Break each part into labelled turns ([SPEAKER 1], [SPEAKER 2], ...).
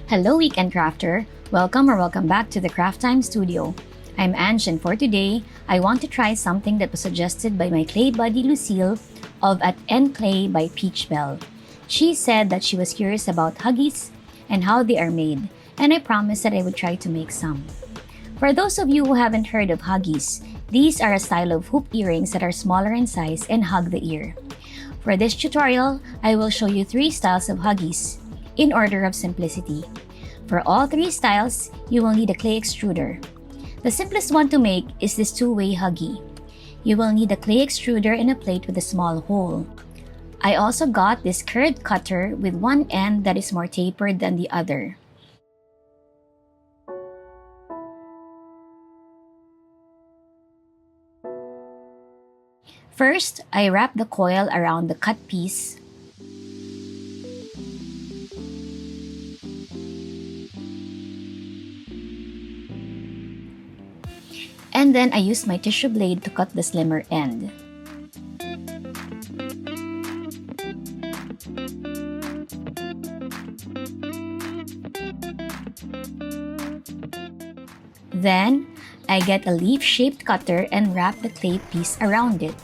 [SPEAKER 1] Hello, Weekend Crafter! Welcome back to the Craft Time Studio. I'm Ange, and for today, I want to try something that was suggested by my clay buddy Lucille of At N Clay by Peach Bell. She said that she was curious about Huggies and how they are made, and I promised that I would try to make some. For those of you who haven't heard of Huggies, these are a style of hoop earrings that are smaller in size and hug the ear. For this tutorial, I will show you 3 styles of Huggies in order of simplicity. For all 3 styles, you will need a clay extruder. The simplest one to make is this 2-way Huggie. You will need a clay extruder and a plate with a small hole. I also got this curved cutter with one end that is more tapered than the other. First, I wrap the coil around the cut piece. And then I use my tissue blade to cut the slimmer end. Then, I get a leaf-shaped cutter and wrap the clay piece around it.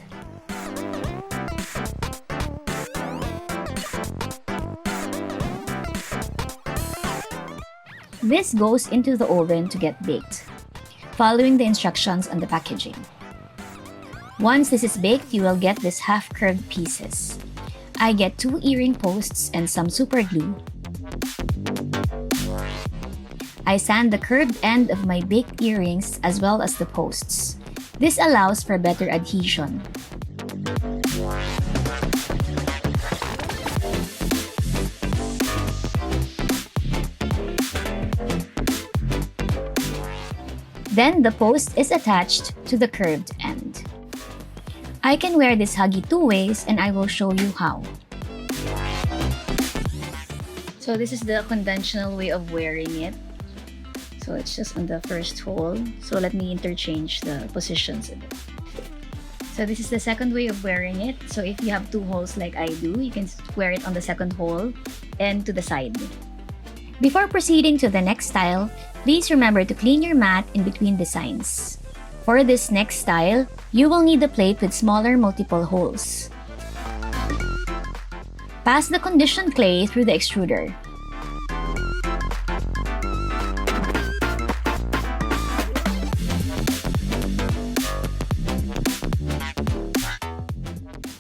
[SPEAKER 1] This goes into the oven to get baked, following the instructions on the packaging. Once this is baked, you will get this half-curved pieces. I get 2 earring posts and some super glue. I sand the curved end of my baked earrings as well as the posts. This allows for better adhesion. Then the post is attached to the curved end. I can wear this Huggie 2 ways, and I will show you how. So this is the conventional way of wearing it. So it's just on the first hole. So let me interchange the positions of it. So this is the second way of wearing it. So if you have 2 holes like I do, you can wear it on the second hole and to the side. Before proceeding to the next style, please remember to clean your mat in between designs. For this next style, you will need a plate with smaller multiple holes. Pass the conditioned clay through the extruder.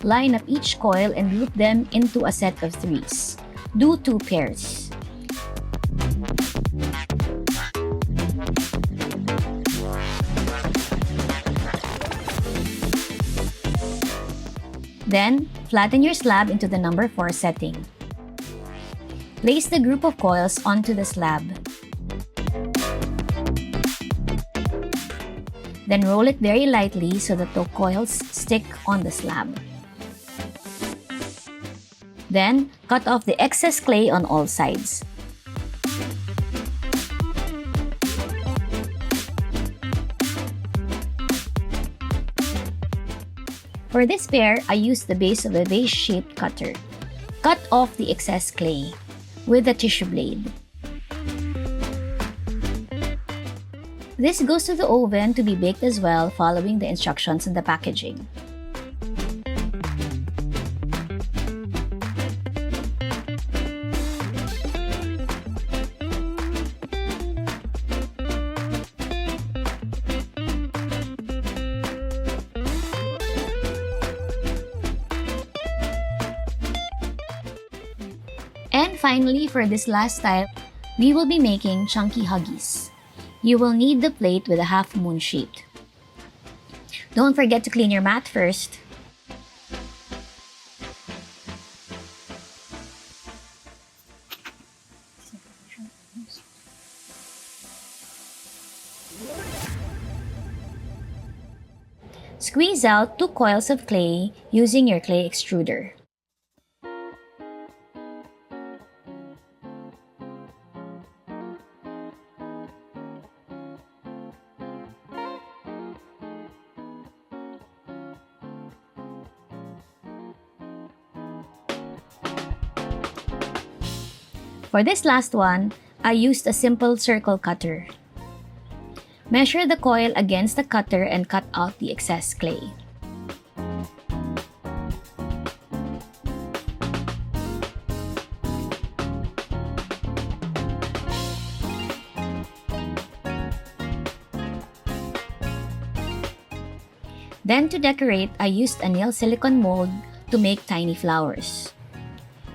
[SPEAKER 1] Line up each coil and loop them into a set of 3s. Do 2 pairs. Then, flatten your slab into the number 4 setting. Place the group of coils onto the slab. Then roll it very lightly so that the coils stick on the slab. Then, cut off the excess clay on all sides. For this pair, I used the base of a vase-shaped cutter. Cut off the excess clay with a tissue blade. This goes to the oven to be baked as well, following the instructions in the packaging. And finally, for this last style, we will be making chunky Huggies. You will need the plate with a half moon shaped. Don't forget to clean your mat first. Squeeze out 2 coils of clay using your clay extruder. For this last one, I used a simple circle cutter. Measure the coil against the cutter and cut out the excess clay. Then to decorate, I used a nail silicone mold to make tiny flowers.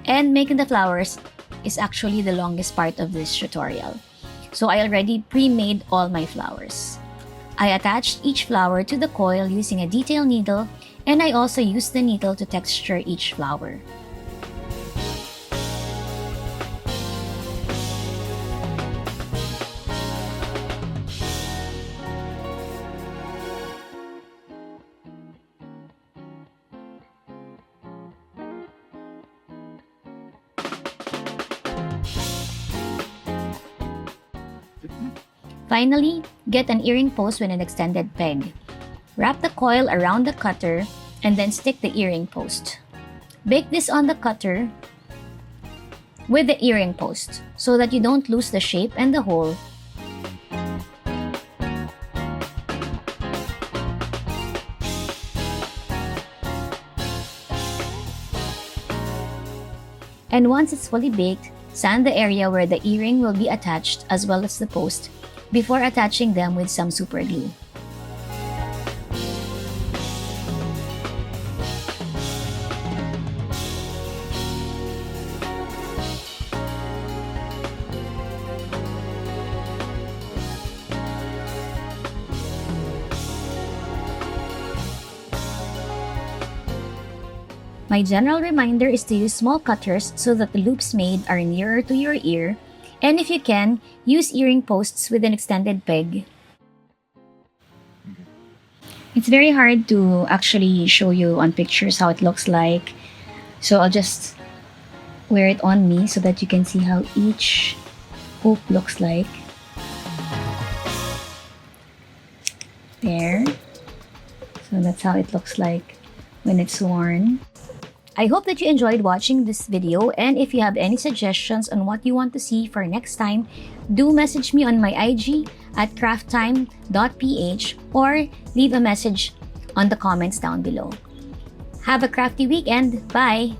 [SPEAKER 1] And making the flowers is actually the longest part of this tutorial. So I already pre-made all my flowers. I attached each flower to the coil using a detail needle, and I also used the needle to texture each flower. Finally, get an earring post with an extended peg. Wrap the coil around the cutter and then stick the earring post. Bake this on the cutter with the earring post so that you don't lose the shape and the hole. And once it's fully baked, sand the area where the earring will be attached as well as the post before attaching them with some super glue. My general reminder is to use small cutters so that the loops made are nearer to your ear, and if you can, use earring posts with an extended peg. It's very hard to actually show you on pictures how it looks like, so I'll just wear it on me so that you can see how each hoop looks like. There. So that's how it looks like when it's worn. I hope that you enjoyed watching this video, and if you have any suggestions on what you want to see for next time, do message me on my IG at crafttime.ph or leave a message on the comments down below. Have a crafty weekend! Bye!